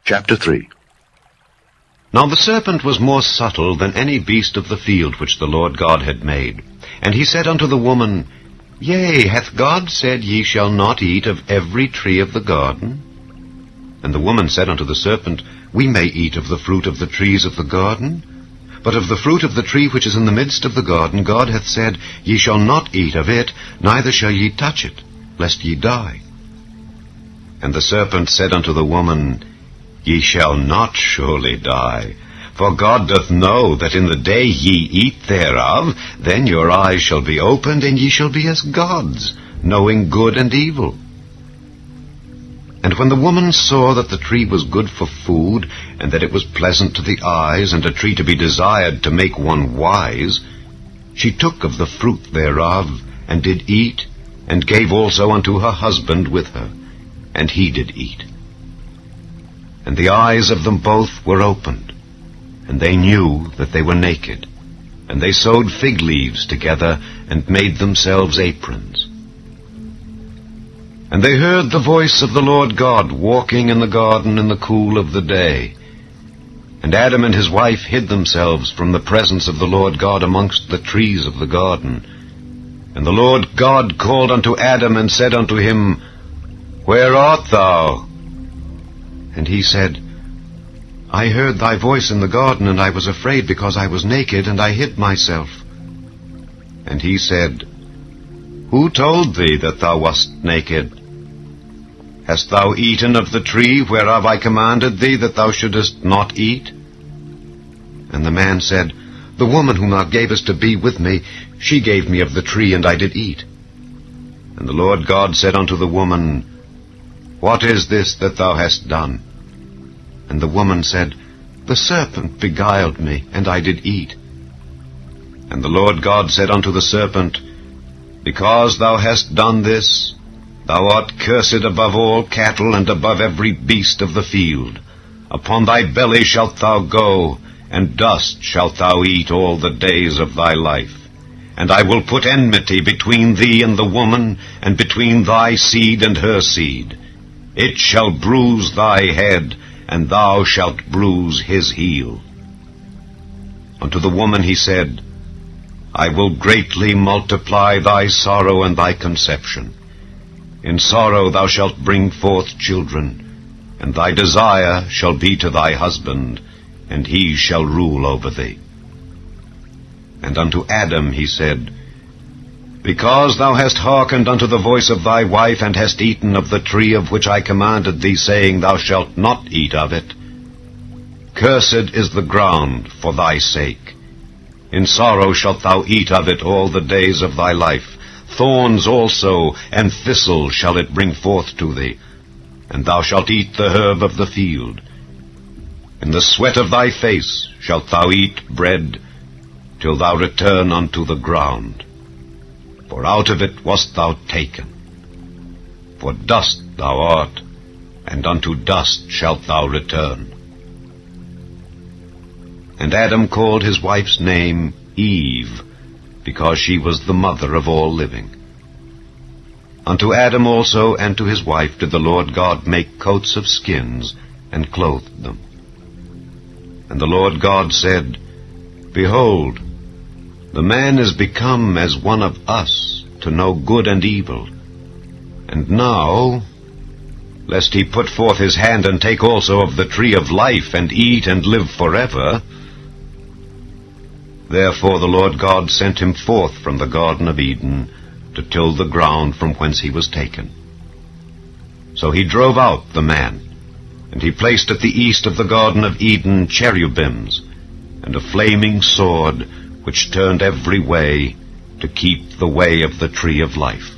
Chapter 3. Now the serpent was more subtle than any beast of the field which the Lord God had made. And he said unto the woman, Yea, hath God said, Ye shall not eat of every tree of the garden? And the woman said unto the serpent, We may eat of the fruit of the trees of the garden. But of the fruit of the tree which is in the midst of the garden, God hath said, Ye shall not eat of it, neither shall ye touch it, lest ye die. And the serpent said unto the woman, Ye shall not surely die. For God doth know that in the day ye eat thereof, then your eyes shall be opened, and ye shall be as gods, knowing good and evil. And when the woman saw that the tree was good for food, and that it was pleasant to the eyes, and a tree to be desired to make one wise, she took of the fruit thereof, and did eat, and gave also unto her husband with her, and he did eat. And the eyes of them both were opened, and they knew that they were naked. And they sewed fig leaves together, and made themselves aprons. And they heard the voice of the Lord God walking in the garden in the cool of the day. And Adam and his wife hid themselves from the presence of the Lord God amongst the trees of the garden. And the Lord God called unto Adam, and said unto him, Where art thou? And he said, I heard thy voice in the garden, and I was afraid, because I was naked, and I hid myself. And he said, Who told thee that thou wast naked? Hast thou eaten of the tree whereof I commanded thee that thou shouldest not eat? And the man said, The woman whom thou gavest to be with me, she gave me of the tree, and I did eat. And the Lord God said unto the woman, What is this that thou hast done? And the woman said, The serpent beguiled me, and I did eat. And the Lord God said unto the serpent, Because thou hast done this, thou art cursed above all cattle, and above every beast of the field. Upon thy belly shalt thou go, and dust shalt thou eat all the days of thy life. And I will put enmity between thee and the woman, and between thy seed and her seed. It shall bruise thy head, and thou shalt bruise his heel. Unto the woman he said, I will greatly multiply thy sorrow and thy conception. In sorrow thou shalt bring forth children, and thy desire shall be to thy husband, and he shall rule over thee. And unto Adam he said, Because thou hast hearkened unto the voice of thy wife, and hast eaten of the tree of which I commanded thee, saying, Thou shalt not eat of it, cursed is the ground for thy sake. In sorrow shalt thou eat of it all the days of thy life. Thorns also and thistles shall it bring forth to thee, and thou shalt eat the herb of the field. In the sweat of thy face shalt thou eat bread, till thou return unto the ground. For out of it wast thou taken. For dust thou art, and unto dust shalt thou return. And Adam called his wife's name Eve, because she was the mother of all living. Unto Adam also and to his wife did the Lord God make coats of skins, and clothed them. And the Lord God said, Behold, the man is become as one of us, to know good and evil. And now, lest he put forth his hand and take also of the tree of life, and eat and live forever. Therefore the Lord God sent him forth from the Garden of Eden, to till the ground from whence he was taken. So he drove out the man, and he placed at the east of the Garden of Eden cherubims, and a flaming sword, which turned every way, to keep the way of the tree of life.